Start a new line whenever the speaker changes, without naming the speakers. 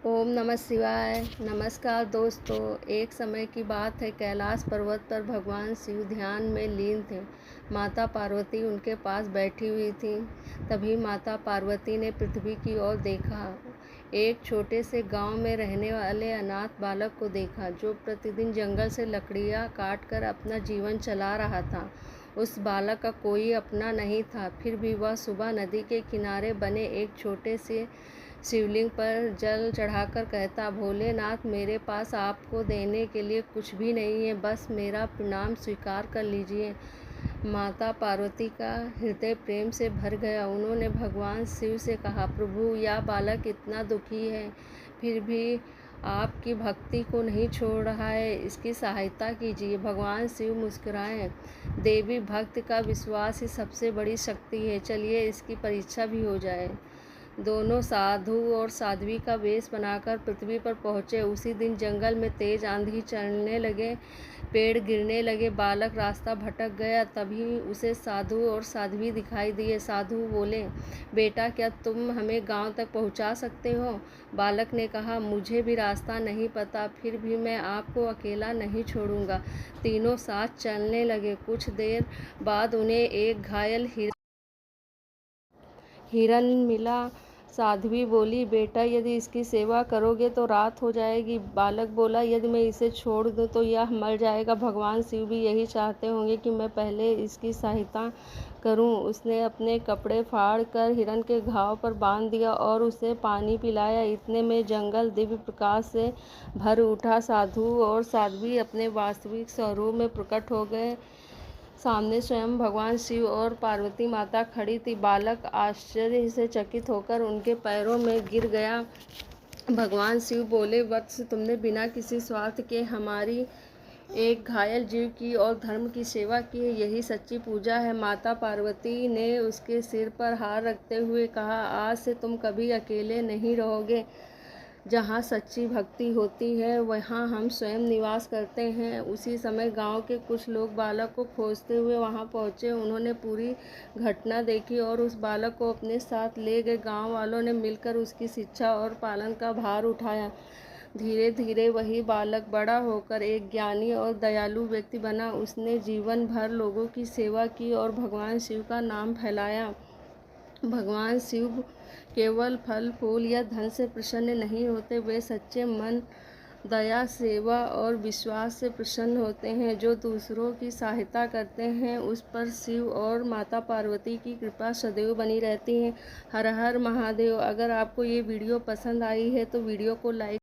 ओम नमः शिवाय। नमस्कार दोस्तों। एक समय की बात है, कैलाश पर्वत पर भगवान शिव ध्यान में लीन थे। माता पार्वती उनके पास बैठी हुई थी। तभी माता पार्वती ने पृथ्वी की ओर देखा। एक छोटे से गांव में रहने वाले अनाथ बालक को देखा, जो प्रतिदिन जंगल से लकड़ियां काटकर अपना जीवन चला रहा था। उस बालक का कोई अपना नहीं था, फिर भी वह सुबह नदी के किनारे बने एक छोटे से शिवलिंग पर जल चढ़ाकर कहता, भोलेनाथ, मेरे पास आपको देने के लिए कुछ भी नहीं है, बस मेरा प्रणाम स्वीकार कर लीजिए। माता पार्वती का हृदय प्रेम से भर गया। उन्होंने भगवान शिव से कहा, प्रभु, यह बालक इतना दुखी है, फिर भी आपकी भक्ति को नहीं छोड़ रहा है, इसकी सहायता कीजिए। भगवान शिव मुस्कुराए, देवी भक्त का विश्वास ही सबसे बड़ी शक्ति है, चलिए इसकी परीक्षा भी हो जाए। दोनों साधु और साध्वी का वेश बनाकर पृथ्वी पर पहुँचे। उसी दिन जंगल में तेज आंधी चलने लगे, पेड़ गिरने लगे, बालक रास्ता भटक गया। तभी उसे साधु और साध्वी दिखाई दिए। साधु बोले, बेटा, क्या तुम हमें गांव तक पहुंचा सकते हो? बालक ने कहा, मुझे भी रास्ता नहीं पता, फिर भी मैं आपको अकेला नहीं छोड़ूंगा। तीनों साथ चलने लगे। कुछ देर बाद उन्हें एक घायल हिरन मिला। साध्वी बोली, बेटा, यदि इसकी सेवा करोगे तो रात हो जाएगी। बालक बोला, यदि मैं इसे छोड़ दूं तो यह मर जाएगा। भगवान शिव भी यही चाहते होंगे कि मैं पहले इसकी सहायता करूं। उसने अपने कपड़े फाड़ कर हिरन के घाव पर बांध दिया और उसे पानी पिलाया। इतने में जंगल दिव्य प्रकाश से भर उठा। साधु और साध्वी अपने वास्तविक स्वरूप में प्रकट हो गए। सामने स्वयं भगवान शिव और पार्वती माता खड़ी थी। बालक आश्चर्य से चकित होकर उनके पैरों में गिर गया। भगवान शिव बोले, वत्स, तुमने बिना किसी स्वार्थ के हमारी एक घायल जीव की और धर्म की सेवा की है, यही सच्ची पूजा है। माता पार्वती ने उसके सिर पर हाथ रखते हुए कहा, आज से तुम कभी अकेले नहीं रहोगे। जहाँ सच्ची भक्ति होती है वहाँ हम स्वयं निवास करते हैं। उसी समय गांव के कुछ लोग बालक को खोजते हुए वहाँ पहुँचे। उन्होंने पूरी घटना देखी और उस बालक को अपने साथ ले गए। गांव वालों ने मिलकर उसकी शिक्षा और पालन का भार उठाया। धीरे धीरे वही बालक बड़ा होकर एक ज्ञानी और दयालु व्यक्ति बना। उसने जीवन भर लोगों की सेवा की और भगवान शिव का नाम फैलाया। भगवान शिव केवल फल फूल या धन से प्रसन्न नहीं होते, वे सच्चे मन, दया, सेवा और विश्वास से प्रसन्न होते हैं। जो दूसरों की सहायता करते हैं उस पर शिव और माता पार्वती की कृपा सदैव बनी रहती है। हर हर महादेव। अगर आपको ये वीडियो पसंद आई है तो वीडियो को लाइक